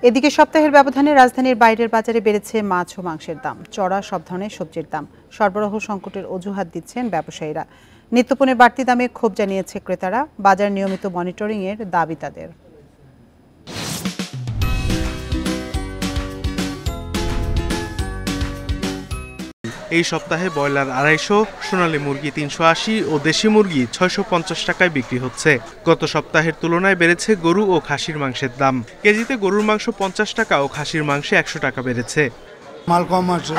এদিকে সপ্তাহের ব্যবধানে রাজধানীর বাইরের বাজারে বেড়েছে মাছ ও মাংসের দাম, চড়া সব ধরনের সবজির দাম। সরবরাহ সংকটের অজুহাত দিচ্ছেন ব্যবসায়ীরা। নিত্যপণ্যের বাড়তি দামে ক্ষোভ জানিয়েছে ক্রেতারা। বাজার নিয়মিত মনিটরিংয়ের দাবি তাদের। এই সপ্তাহে ব্রয়লার 250, সোনালী মুরগি 380 ও দেশি মুরগি 650 টাকায় বিক্রি হচ্ছে। গত সপ্তাহের তুলনায় বেড়েছে গরু ও খাসির মাংসের দাম। কেজিতে গরুর মাংস 50 টাকা ও খাসির মাংস 100 টাকা বেড়েছে। মাল কম আছে,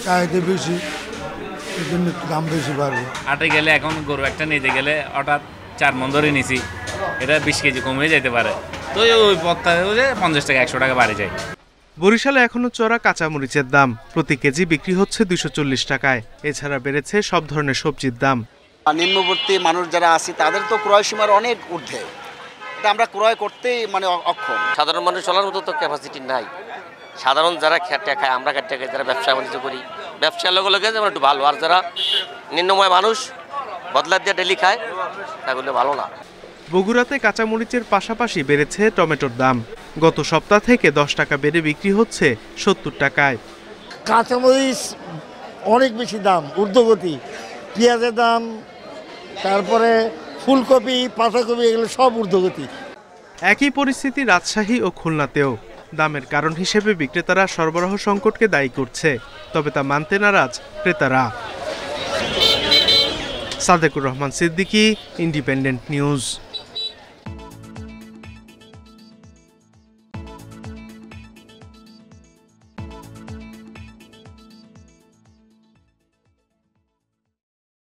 চাহিদা বেশি, এই জন্য দাম বেশি বাড়বে। হাটে গেলে এখন গরু একটা নিতে গেলে হঠাৎ 4 মণ ধরে নিছি, এটা 20 কেজি কমে যেতে পারে, তো ওই পথটা 50 টাকা 100 টাকা বাড়ে যায়। বরিশালে এখনো চড়া কাঁচামরিচের দাম, প্রতি কেজি বিক্রি হচ্ছে 240 টাকায়। এছাড়া বেড়েছে সব ধরনের সবজির দাম। নিম্নবর্তী মানুষ যারা আছে তাদের তো ক্রয় সীমার অনেক ঊর্ধ্বে, এটা আমরা ক্রয় করতেই অক্ষম। সাধারণ মানুষ চলার মতো তো ক্যাপাসিটি নাই। সাধারণ যারা খেটে খায়, আমরা খেটে খাই, যারা ব্যবসা বাণিজ্য করি, ব্যবসার লোক লোকে যেমন একটু ভালো, আর যারা নিম্নময় মানুষ বদলা দিয়ে ডেলি খায় তাগুলো ভালো না। বগুড়াতে কাঁচামরিচের পাশাপাশি বেড়েছে টমেটোর দাম। গত সপ্তাহ থেকে 10 টাকা বেড়ে বিক্রি হচ্ছে 70 টাকায়। কাঁচামরিচ অনেক বেশি দাম, ঊর্ধ্বগতি। পেঁয়াজের দাম, তারপরে ফুলকপি, পাতাকপি, এগুলো সব ঊর্ধ্বগতি। একই পরিস্থিতি রাজশাহী ও খুলনাতেও। দামের কারণ হিসেবে বিক্রেতারা সরবরাহ সংকটকে দায়ী করছে, তবে তা মানতে নারাজ ক্রেতারা। Sadequr Rahman Siddiqui, independent news.